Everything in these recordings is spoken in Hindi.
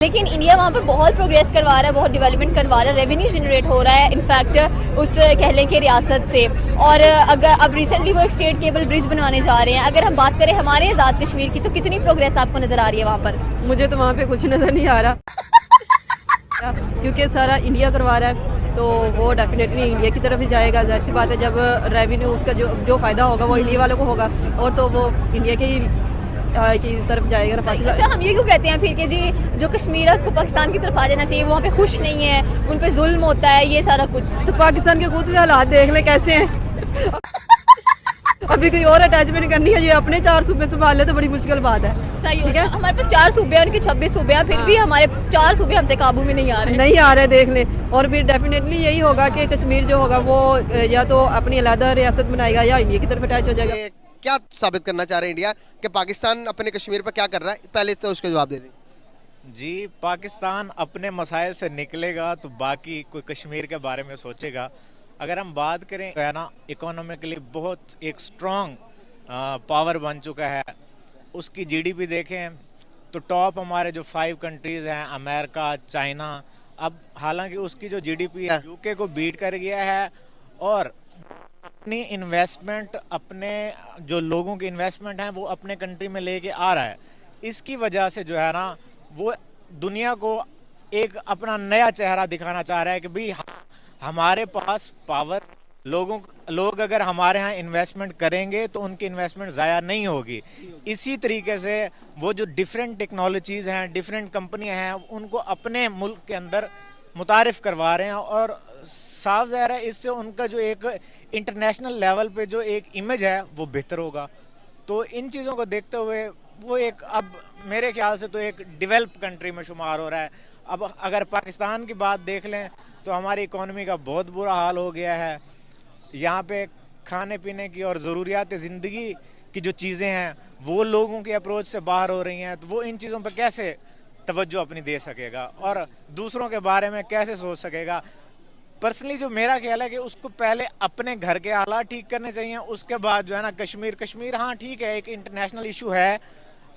लेकिन इंडिया वहाँ पर बहुत प्रोग्रेस करवा रहा है, बहुत डेवलपमेंट करवा रहा है, रेवेन्यू जनरेट हो रहा है इनफैक्ट उस कह लें कि रियासत से। और अगर अब रिसेंटली वो एक स्टेट केबल ब्रिज बनवाने जा रहे हैं। अगर हम बात करें हमारे आज़ाद कश्मीर की, तो कितनी प्रोग्रेस आपको नज़र आ रही है वहाँ पर? मुझे तो वहाँ पे कुछ नज़र नहीं आ रहा क्योंकि सारा इंडिया करवा रहा है, तो वो डेफिनेटली इंडिया की तरफ ही जाएगा। जाहिर सी बात है, जब रेवेन्यू उसका जो फ़ायदा होगा वो इंडिया वालों को होगा, और तो वो इंडिया की तरफ जाएगा ना पाकिस्तान। अच्छा, हम ये क्यों कहते हैं फिर कि जी जो कश्मीर है उसको पाकिस्तान की तरफ आ जाना चाहिए, वहाँ पे खुश नहीं है, उन पे जुल्म होता है, ये सारा कुछ? तो पाकिस्तान के खुद के हालात देख ले कैसे हैं अभी कोई और अटैचमेंट करनी है, ये अपने 4 सूबे संभाल ले तो बड़ी मुश्किल बात है। सही है, हमारे पास 4 सूबे हैं, उनके 26 सूबे हैं, फिर भी हमारे 4 सूबे हमसे काबू में नहीं आ रहे देख ले। और फिर डेफिनेटली यही होगा कि कश्मीर जो होगा वो या तो अपनी अलग रियासत बनाएगा या इंडिया की तरफ अटैच हो जाएगा। क्या साबित करना चाह रहे हैं इंडिया कि पाकिस्तान अपने कश्मीर पर क्या कर रहा है? पहले तो उसका जवाब दे दें जी। पाकिस्तान अपने मसाइल से निकलेगा तो बाकी कोई कश्मीर के बारे में सोचेगा। अगर हम बात करें तो है ना, इकोनॉमिकली बहुत एक स्ट्रॉन्ग पावर बन चुका है। उसकी जीडीपी देखें तो टॉप हमारे जो 5 कंट्रीज़ हैं, अमेरिका, चाइना, अब हालांकि उसकी जो जीडीपी है यूके को बीट कर गया है। और अपनी इन्वेस्टमेंट, अपने जो लोगों की इन्वेस्टमेंट है वो अपने कंट्री में लेके आ रहा है। इसकी वजह से जो है ना, वो दुनिया को एक अपना नया चेहरा दिखाना चाह रहा है कि भाई हमारे पास पावर, लोग अगर हमारे यहाँ इन्वेस्टमेंट करेंगे तो उनकी इन्वेस्टमेंट ज़ाया नहीं होगी। इसी तरीके से वो जो डिफरेंट टेक्नोलॉजीज़ हैं, डिफरेंट कंपनियां हैं, उनको अपने मुल्क के अंदर मुतारिफ़ करवा रहे हैं। और साफ ज़ाहिर है इससे उनका जो एक इंटरनेशनल लेवल पे जो एक इमेज है वो बेहतर होगा। तो इन चीज़ों को देखते हुए वो एक, अब मेरे ख्याल से तो एक डेवलप कंट्री में शुमार हो रहा है। अब अगर पाकिस्तान की बात देख लें तो हमारी इकॉनमी का बहुत बुरा हाल हो गया है। यहाँ पे खाने पीने की और ज़रूरियात ज़िंदगी की जो चीज़ें हैं वो लोगों की अप्रोच से बाहर हो रही हैं। तो वो इन चीज़ों पर कैसे तवज्जो अपनी दे सकेगा और दूसरों के बारे में कैसे सोच सकेगा? पर्सनली जो मेरा ख्याल है कि उसको पहले अपने घर के हालात ठीक करने चाहिए, उसके बाद जो है ना कश्मीर हाँ ठीक है, एक इंटरनेशनल इशू है,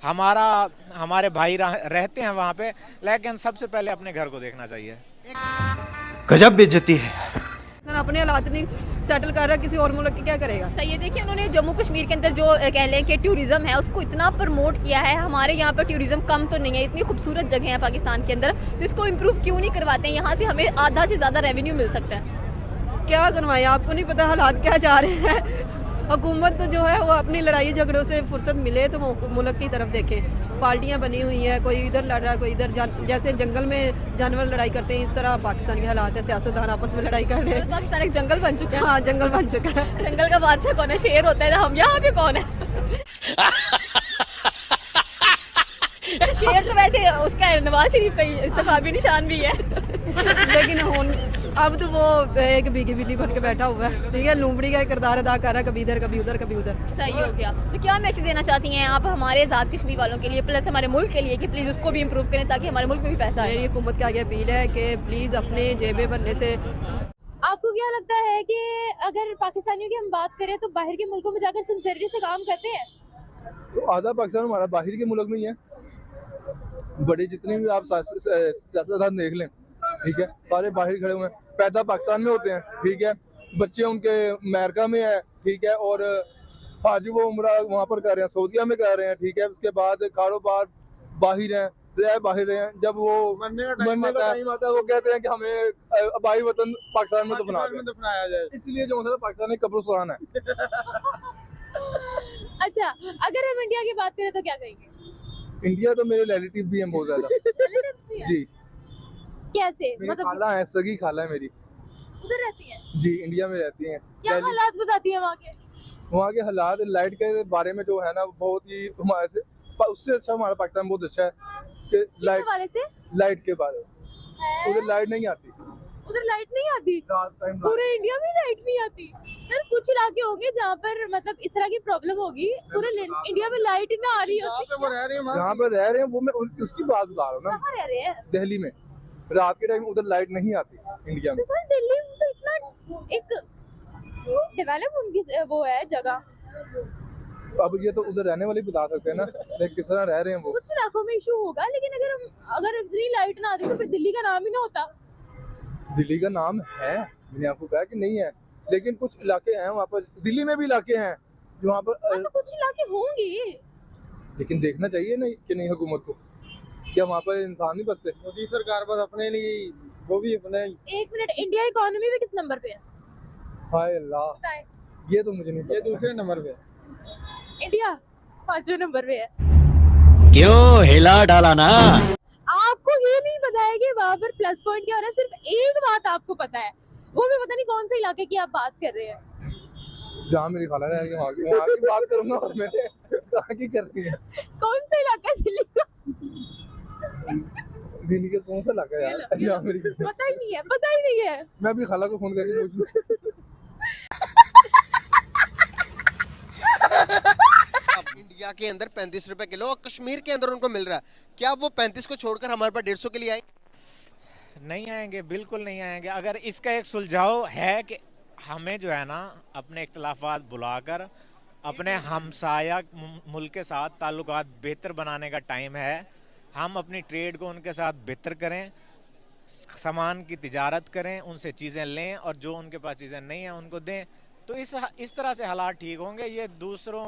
हमारे भाई रहते हैं वहाँ पे, लेकिन सबसे पहले अपने घर को देखना चाहिए। गजब बेइज्जती है। अपने हालात नहीं सेटल कर रहा, किसी और मुल्क की क्या करेगा? सही है, देखिए उन्होंने जम्मू कश्मीर के अंदर जो कह लें कि टूरिज्म है उसको इतना प्रमोट किया है। हमारे यहाँ पर टूरिज्म कम तो नहीं है, इतनी खूबसूरत जगह है पाकिस्तान के अंदर, तो इसको इम्प्रूव क्यों नहीं करवाते हैं? यहाँ से हमें आधा से ज़्यादा रेवेन्यू मिल सकता है। क्या करवाएं, आपको नहीं पता हालात क्या जा रहे हैं। हुकूमत तो जो है वो अपनी लड़ाई झगड़ों से फुर्सत मिले तो मुल्क की तरफ देखे। पार्टियां बनी हुई हैं, कोई इधर लड़ रहा है, कोई इधर। जैसे जंगल में जानवर लड़ाई करते हैं, इस तरह पाकिस्तान के हालात है, सियासतदान आपस में लड़ाई कर रहे हैं। पाकिस्तान एक जंगल बन चुका है। हाँ, जंगल बन चुका है। जंगल का बादशाह कौन है? शेर होता है। हम यहाँ पे कौन है? शेर तो वैसे उसका नवाज शरीफ का इंतखाबी निशान भी है लेकिन अब तो वो एक भीगी बिल्ली बन के बैठा हुआ है, ठीक है, लूमड़ी का किरदार अदा कर रहा है, कभी इधर कभी उधर कभी उधर। सही हो गया। तो क्या मैसेज देना चाहती हैं आप हमारे आज़ाद कश्मीर वालों के लिए, प्लस हमारे मुल्क के लिए, कि प्लीज़ उसको भी इम्प्रूव करें ताकि हमारे मुल्क में भी पैसा आए? मेरी हुकूमत की आगे अपील है कि प्लीज़ अपने जेबें भरने से। आपको क्या लगता है कि अगर पाकिस्तानियों की हम बात करें तो बाहर के मुल्कों में जाकर सिंसियरिटी से काम करते हैं? तो आधा पाकिस्तान हमारा बाहर के मुल्क में ही है। बड़े जितने भी आप सियासतदान देख लें, ठीक है, सारे बाहर खड़े हुए हैं। पैदा पाकिस्तान में होते हैं, ठीक है, बच्चे उनके अमेरिका में है, ठीक है, और हाजी वो उम्रा वहाँ पर कर रहे हैं, सऊदीया में कर रहे हैं, ठीक है। उसके बाद कारोबार बाहर हैं, रह बाहर हैं। जब वो मरने का टाइम आता है वो कहते हैं कि हमें अबाई वतन पाकिस्तान में दफनाया जाए, इसलिए जो मतलब पाकिस्तान एक कब्रिस्तान है। अच्छा, अगर हम इंडिया की बात करें तो क्या कहेंगे? इंडिया तो मेरे रिलेटिव भी हैं बहुत ज्यादा जी। कैसे? मतलब खाला है, सगी खाला है मेरी, उधर रहती हैं जी, इंडिया में रहती हैं। क्या हालात बताती हैं वहाँ के हालात? लाइट के बारे में जो है ना बहुत ही हमारे से, उससे अच्छा हमारा पाकिस्तान बहुत अच्छा है कि लाइट के बारे में। उधर लाइट नहीं आती, पूरे इंडिया में लाइट नहीं आती। सर कुछ इलाके होंगे जहाँ पर मतलब इस तरह की प्रॉब्लम होगी, पूरे इंडिया में लाइट ना आ रही होती। जहाँ पर रह रहे हैं वो मैं उसकी बात बता रहा हूँ ना। कहाँ रह रहे हैं? दिल्ली में रात के टाइम उधर लाइट नहीं आती इंडिया में। तो सर दिल्ली में तो इतना एक डेवलप उनकी वो है जगह। अब ये तो उधर रहने वाले बता सकते हैं ना किस तरह रह रहे हैं वो। कुछ इलाकों में इशू होगा, लेकिन अगर इतनी लाइट ना आती तो फिर दिल्ली का नाम ही ना होता। दिल्ली का नाम है, मैंने आपको कहा कि नहीं है, लेकिन कुछ इलाके हैं वहाँ पर, दिल्ली में भी इलाके हैं जो वहाँ पर हाँ, तो कुछ इलाके होंगे। लेकिन देखना चाहिए नहीं कि नहीं हुकूमत को, क्या वहाँ पर इंसान नहीं बसते। मोदी सरकार बस अपने लिए, वो भी अपने। एक मिनट, इंडिया इकोनॉमी में किस नंबर पे है? हाय अल्लाह, बताएं। ये तो मुझे नहीं पता। ये दूसरे नंबर पे। इंडिया 5वें नंबर पे है। क्यों हिला डाला ना। आपको ये नहीं पता है कि वहाँ पर प्लस पॉइंट क्या हो रहा है? सिर्फ एक बात आपको पता है, वो भी पता नहीं कौन से इलाके की आप बात कर रहे हैं। जहाँ मेरी खाला रहेगी वहाँ की बात करूंगा, और मैंने कहाँ की कर रही है। कौन सा इलाका है दिल्ली का? दिल्ली के कौन सा इलाका है यार जहाँ मेरी। पता ही नहीं है, पता ही नहीं है। मैं अभी खाला को फोन करके पूछ लूँ। अब इंडिया के अंदर 35 रुपए किलो और कश्मीर के अंदर उनको मिल रहा है, क्या वो 35 को छोड़कर हमारे पास 150 के लिए आए? नहीं आएंगे, बिल्कुल नहीं आएंगे। अगर इसका एक सुलझाव है कि हमें जो है ना अपने इख्तलाफात बुलाकर अपने हमसाया मुल्क के साथ ताल्लुकात बेहतर बनाने का टाइम है। हम अपनी ट्रेड को उनके साथ बेहतर करें, सामान की तिजारत करें, उनसे चीज़ें लें और जो उनके पास चीज़ें नहीं हैं उनको दें, तो इस तरह से हालात ठीक होंगे। ये दूसरों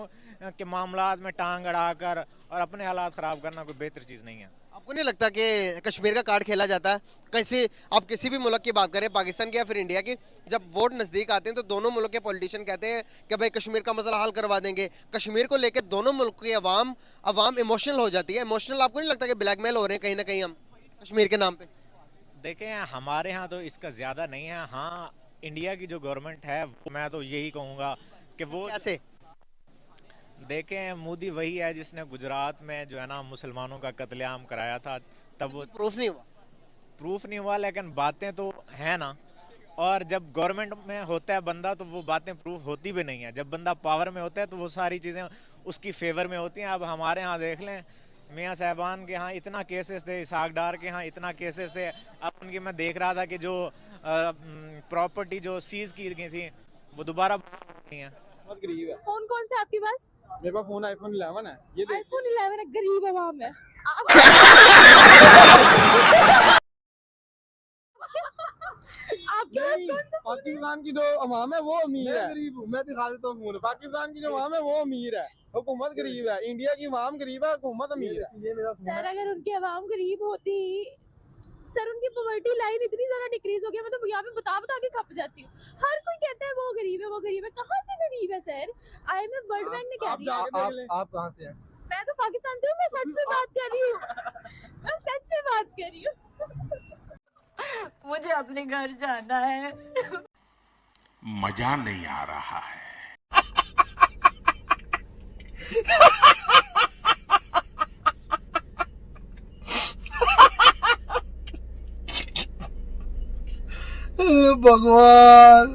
के मामलात में टांग अड़ाकर और अपने हालात ख़राब करना कोई बेहतर चीज़ नहीं है। आपको नहीं लगता कि कश्मीर का कार्ड खेला जाता है? कैसे आप किसी भी मुल्क की बात करें, पाकिस्तान की या फिर इंडिया की, जब वोट नज़दीक आते हैं तो दोनों मुल्क के पॉलिटिशियन कहते हैं कि भाई कश्मीर का मसला हल करवा देंगे। कश्मीर को लेकर दोनों मुल्क की अवाम इमोशनल हो जाती है। इमोशनल आपको नहीं लगता कि ब्लैकमेल हो रहे हैं कहीं ना कहीं हम कश्मीर के नाम पे? देखें, हमारे यहाँ तो इसका ज़्यादा नहीं है। हाँ, इंडिया की जो गवर्नमेंट है मैं तो यही कहूँगा कि वो कैसे? देखें, मोदी वही है जिसने गुजरात में जो है ना मुसलमानों का कत्लेआम कराया था। तब वो प्रूफ नहीं हुआ। प्रूफ नहीं हुआ, लेकिन बातें तो हैं ना। और जब गवर्नमेंट में होता है बंदा तो वो बातें प्रूफ होती भी नहीं है। जब बंदा पावर में होता है तो वो सारी चीज़ें उसकी फेवर में होती हैं। अब हमारे यहाँ देख लें, मियाँ साहबान के यहाँ इतना केसेस थे, इसहाक डार के यहाँ इतना केसेस थे। अब उनकी मैं देख रहा था कि जो प्रॉपर्टी जो सीज की गई थी वो दोबारा नहीं है। बहुत गरीब है। फोन कौन सा आपके पास? मेरे पास फोन iPhone 11 है। ये iPhone 11 है, गरीब आवाम है। आपके पास कौन सा? पाकिस्तान की जो अवाम है वो अमीर है। गरीब हूँ मैं, दिखा देता हूँ फोन। पाकिस्तान की जो अवाम है वो अमीर है, हुकूमत गरीब है। इंडिया की अवाम गरीब है, हुकूमत अमीर है। ये मेरा फोन सर, अगर उनकी आवाम गरीब होती, सर उनकी पॉवर्टी लाइन इतनी ज्यादा डिक्रीज हो गया, मैं तो यहाँ पे बता के खप जाती हूँ। हर कोई कहता है वो गरीब है, वो गरीब है। कहाँ से गरीब है सर? IMF वर्ल्ड बैंक ने कह दिया। आप कहाँ से हैं? मैं तो पाकिस्तान से हूँ। मैं सच में बात कर रही हूँ। मैं सच में बात कर रही हूँ। मुझे अपने घर जाना है। मजा नहीं आ रहा है। भगवान।